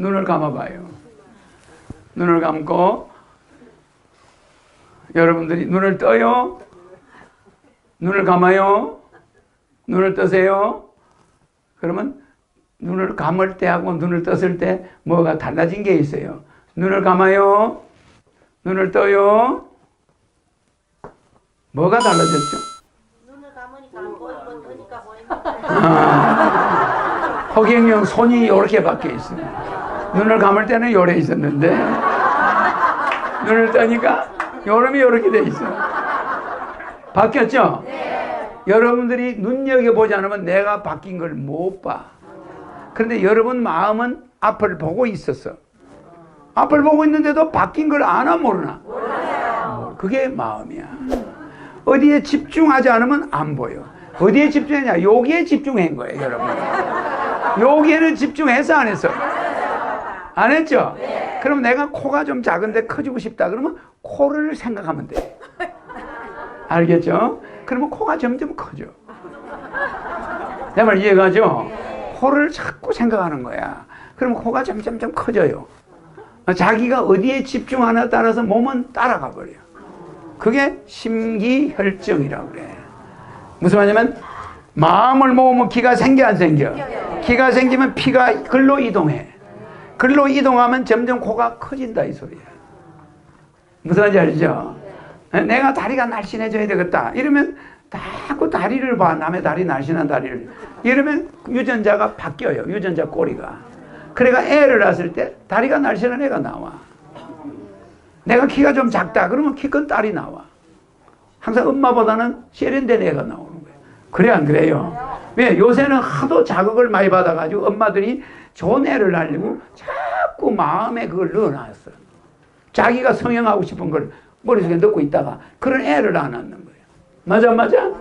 눈을 감아봐요. 눈을 감고 여러분들이 눈을 떠요? 눈을 감아요? 눈을 뜨세요? 그러면 눈을 감을 때하고 눈을 떴을 때 뭐가 달라진 게 있어요. 눈을 감아요? 눈을 떠요? 뭐가 달라졌죠? 눈을 감으니까 안 보이고 뜨니까 보입니다. 허경영 손이 이렇게 바뀌어 있어요. 눈을 감을 때는 요래 있었는데 눈을 뜨니까 요름이 이렇게 돼 있어요. 바뀌었죠? 네. 여러분들이 눈여겨보지 않으면 내가 바뀐 걸 못 봐. 그런데 여러분 마음은 앞을 보고 있었어. 앞을 보고 있는데도 바뀐 걸 아나 모르나? 몰라요. 그게 마음이야. 어디에 집중하지 않으면 안 보여. 어디에 집중했냐? 여기에 집중한 거예요, 여러분. 여기에는 집중해서 안 했어. 안 했죠? 네. 그럼 내가 코가 좀 작은데 커지고 싶다 그러면 코를 생각하면 돼. 알겠죠? 그러면 코가 점점 커져. 내 말 이해가죠? 코를 자꾸 생각하는 거야. 그러면 코가 점점 커져요. 자기가 어디에 집중하냐에 따라서 몸은 따라가 버려. 그게 심기혈정이라고 그래. 무슨 말이냐면 마음을 모으면 기가 생겨 안 생겨? 기가 생기면 피가 글로 이동해. 글로 이동하면 점점 코가 커진다 이 소리야. 무슨 말인지 알죠? 내가 다리가 날씬해져야 되겠다 이러면 자꾸 다리를 봐. 남의 다리 날씬한 다리를. 이러면 유전자가 바뀌어요. 유전자 꼬리가. 그래가 애를 낳았을 때 다리가 날씬한 애가 나와. 내가 키가 좀 작다 그러면 키 큰 딸이 나와. 항상 엄마보다는 세련된 애가 나오는 거예요. 그래 안 그래요? 왜? 요새는 하도 자극을 많이 받아가지고 엄마들이 좋은 애를 낳으려고 자꾸 마음에 그걸 넣어놨어. 자기가 성형하고 싶은 걸 머릿속에 넣고 있다가 그런 애를 안 낳는 거예요. 맞아? 맞아요.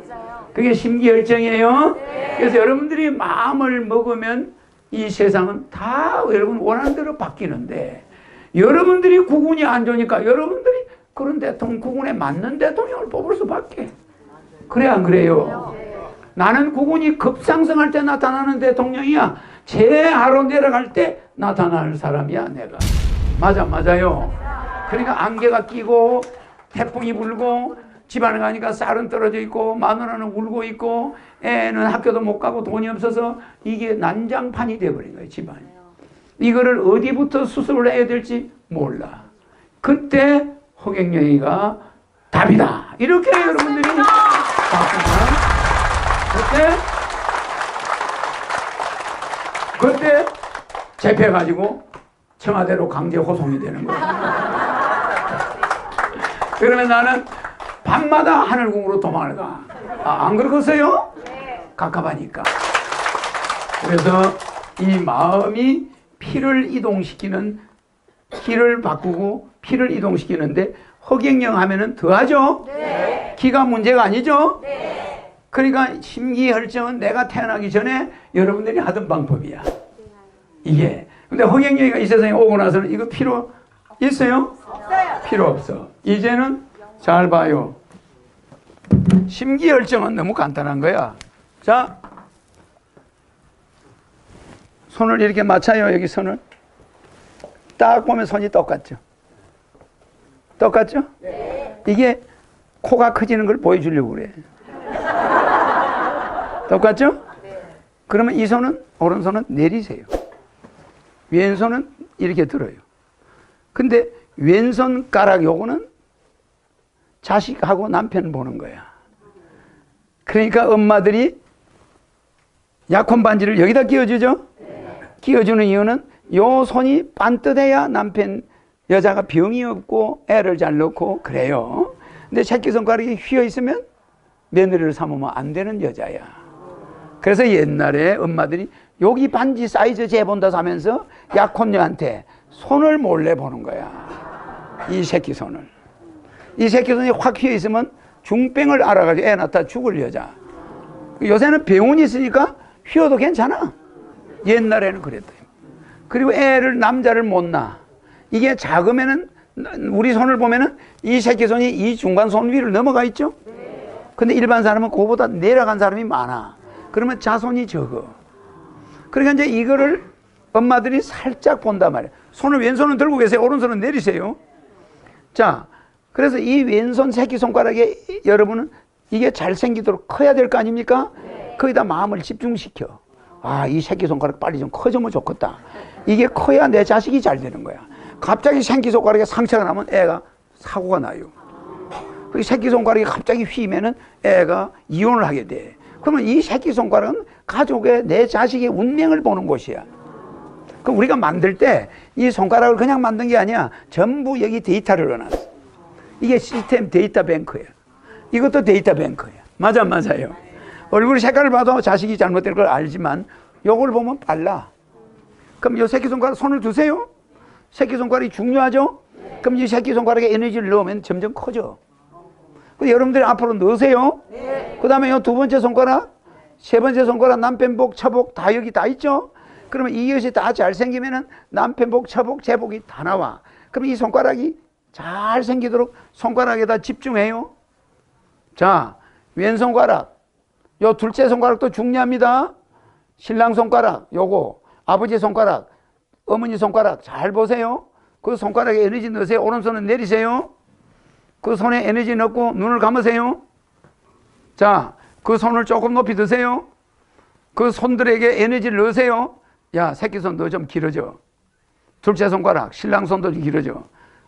그게 심기혈정이에요. 네. 그래서 여러분들이 마음을 먹으면 이 세상은 다 여러분 원하는 대로 바뀌는데 여러분들이 구군이 안 좋으니까 여러분들이 그런 대통령, 구군에 맞는 대통령을 뽑을 수밖에. 그래 안 그래요? 나는 구군이 급상승할 때 나타나는 대통령이야. 제하로 내려갈 때 나타날 사람이야 내가. 맞아요. 그러니까 안개가 끼고 태풍이 불고 집안에 가니까 쌀은 떨어져 있고 마누라는 울고 있고 애는 학교도 못 가고 돈이 없어서 이게 난장판이 돼버린 거예요 집안이. 이거를 어디부터 수습을 해야 될지 몰라. 그때 허경영이가 답이다 이렇게 여러분들이 바꾸면 그때 잡혀가지고 청와대로 강제 호송이 되는 거야. 그러면 나는 밤마다 하늘궁으로 도망을 가. 안 그러겠어요? 갑갑하니까. 그래서 이 마음이 피를 이동시키는, 기를 바꾸고 피를 이동시키는데 허경영 하면은 더하죠? 네. 기가 문제가 아니죠? 네. 그러니까 심기혈정은 내가 태어나기 전에 여러분들이 하던 방법이야. 이게. 근데 허경영이가 이 세상에 오고 나서는 이거 필요 있어요? 없어요. 필요 없어. 이제는 잘 봐요. 심기혈정은 너무 간단한 거야. 자, 손을 이렇게 맞춰요. 여기 손을. 딱 보면 손이 똑같죠? 똑같죠? 네. 이게 코가 커지는 걸 보여주려고 그래. 똑같죠? 네. 그러면 이 손은, 오른손은 내리세요. 왼손은 이렇게 들어요. 근데 왼손가락 요거는 자식하고 남편 보는 거야. 그러니까 엄마들이 약혼 반지를 여기다 끼워주죠? 네. 끼워주는 이유는 요 손이 반듯해야 남편, 여자가 병이 없고 애를 잘 낳고 그래요. 근데 새끼손가락이 휘어있으면 며느리를 삼으면 안 되는 여자야. 그래서 옛날에 엄마들이 여기 반지 사이즈 재본다 하면서 약혼녀한테 손을 몰래 보는 거야. 이 새끼손을. 이 새끼손이 확 휘어있으면 중병을 알아가지고 애 낳다 죽을 여자. 요새는 병원이 있으니까 휘어도 괜찮아. 옛날에는 그랬대요. 그리고 애를, 남자를 못 낳아. 이게 작으면은, 우리 손을 보면은 이 새끼손이 이 중간손 위를 넘어가 있죠? 근데 일반 사람은 그거보다 내려간 사람이 많아. 그러면 자손이 적어. 그러니까 이제 이거를 엄마들이 살짝 본단 말이에요. 손을 왼손은 들고 계세요. 오른손은 내리세요. 자, 그래서 이 왼손 새끼손가락에 여러분은 이게 잘생기도록 커야 될 거 아닙니까? 거기다 마음을 집중시켜. 아, 이 새끼손가락 빨리 좀 커지면 좋겠다. 이게 커야 내 자식이 잘 되는 거야. 갑자기 새끼손가락에 상처가 나면 애가 사고가 나요. 그 새끼손가락이 갑자기 휘면은 애가 이혼을 하게 돼. 그러면 이 새끼손가락은 가족의 내 자식의 운명을 보는 곳이야. 그럼 우리가 만들 때 이 손가락을 그냥 만든 게 아니야. 전부 여기 데이터를 넣어놨어. 이게 시스템 데이터 뱅크야. 이것도 데이터 뱅크야. 맞아, 맞아요. 얼굴 색깔을 봐도 자식이 잘못될 걸 알지만 요걸 보면 빨라. 그럼 이 새끼손가락 손을 두세요. 새끼손가락이 중요하죠? 그럼 이 새끼손가락에 에너지를 넣으면 점점 커져. 여러분들이 앞으로 넣으세요. 그 다음에 이 두 번째 손가락, 세 번째 손가락, 남편복, 처복 다 여기 다 있죠? 그러면 이것이 다 잘생기면은 남편복, 처복, 제복이 다 나와. 그럼 이 손가락이 잘생기도록 손가락에다 집중해요. 자, 왼손가락. 요 둘째 손가락도 중요합니다. 신랑 손가락, 요거. 아버지 손가락, 어머니 손가락 잘 보세요. 그 손가락에 에너지 넣으세요. 오른손은 내리세요. 그 손에 에너지 넣고 눈을 감으세요. 자, 그 손을 조금 높이 드세요. 그 손들에게 에너지를 넣으세요. 야, 새끼손 너 좀 길어져. 둘째 손가락, 신랑 손도 좀 길어져.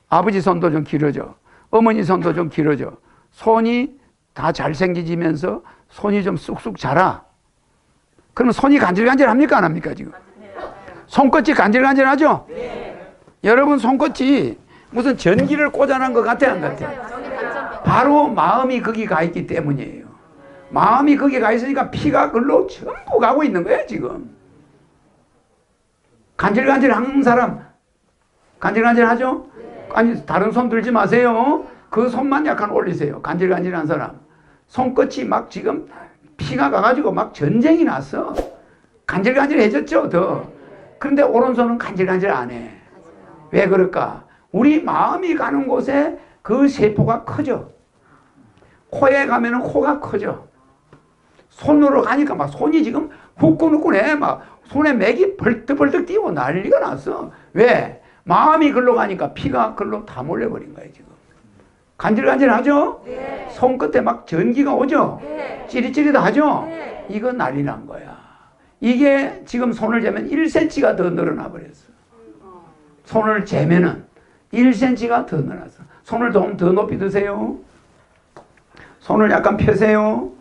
아버지 손도 좀 길어져. 어머니 손도 좀 길어져. 손이 다 잘생기지면서 손이 좀 쑥쑥 자라. 그러면 손이 간질간질합니까? 안 합니까 지금? 손끝이 간질간질하죠? 여러분 손끝이 무슨 전기를 꽂아놓은 것 같아 안 같아? 바로 마음이 거기 가 있기 때문이에요. 마음이 거기 가 있으니까 피가 글로 전부 가고 있는 거예요 지금. 간질간질한 사람 간질간질하죠? 아니 다른 손 들지 마세요. 그 손만 약간 올리세요. 간질간질한 사람 손끝이 막 지금 피가 가가지고 막 전쟁이 났어. 간질간질해졌죠 더. 그런데 오른손은 간질간질 안 해. 왜 그럴까? 우리 마음이 가는 곳에 그 세포가 커져. 코에 가면은 코가 커져. 손으로 가니까 막 손이 지금 후끈후끈해. 막 손에 맥이 벌떡벌떡 뛰고 난리가 났어. 왜? 마음이 글로 가니까 피가 글로 다 몰려버린 거예요 지금. 간질간질하죠? 네. 손끝에 막 전기가 오죠? 네. 찌릿찌릿하죠? 네. 이거 난리 난 거야. 이게 지금 손을 재면 1cm가 더 늘어나 버렸어. 손을 재면은 1cm가 더 늘어났어. 손을 좀 더 높이 드세요. 손을 약간 펴세요.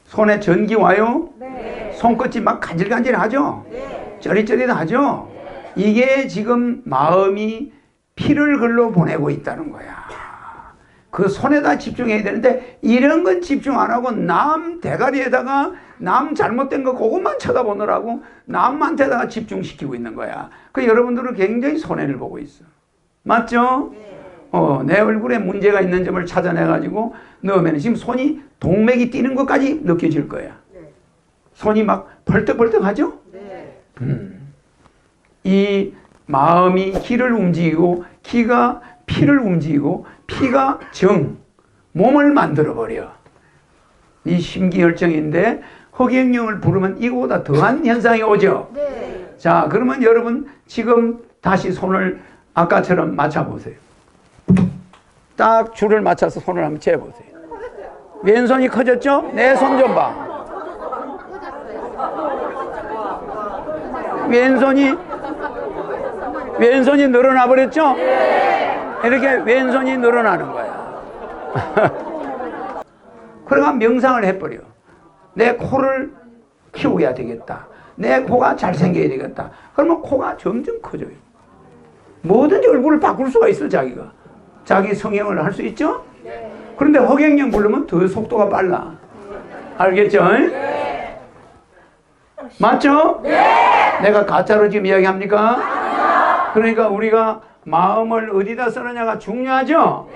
손에 전기 와요? 네. 손끝이 막 간질간질하죠? 네. 쩌릿쩌릿하죠? 네. 이게 지금 마음이 피를 글로 보내고 있다는 거야. 그 손에다 집중해야 되는데 이런 건 집중 안 하고 남 대가리에다가 남 잘못된 거 그것만 쳐다보느라고 남한테다가 집중시키고 있는 거야. 그 여러분들은 굉장히 손해를 보고 있어. 맞죠? 내 얼굴에 문제가 있는 점을 찾아내가지고 넣으면 지금 손이 동맥이 뛰는 것까지 느껴질 거야. 손이 막 벌떡벌떡 하죠? 이 마음이 기를 움직이고 기가 피를 움직이고 피가 몸을 만들어버려. 이 심기혈정인데 허경영을 부르면 이거보다 더한 현상이 오죠? 네. 자, 그러면 여러분 지금 다시 손을 아까처럼 맞춰보세요. 딱 줄을 맞춰서 손을 한번 재보세요. 왼손이 커졌죠? 내 손 좀 봐. 왼손이 늘어나 버렸죠? 이렇게 왼손이 늘어나는 거야. 그러니까 명상을 해버려. 내 코를 키워야 되겠다. 내 코가 잘생겨야 되겠다. 그러면 코가 점점 커져요. 뭐든지 얼굴을 바꿀 수가 있어 자기가. 자기 성형을 할 수 있죠? 그런데 허경영 부르면 더 속도가 빨라. 알겠죠? 맞죠? 내가 가짜로 지금 이야기합니까? 그러니까 우리가 마음을 어디다 쓰느냐가 중요하죠?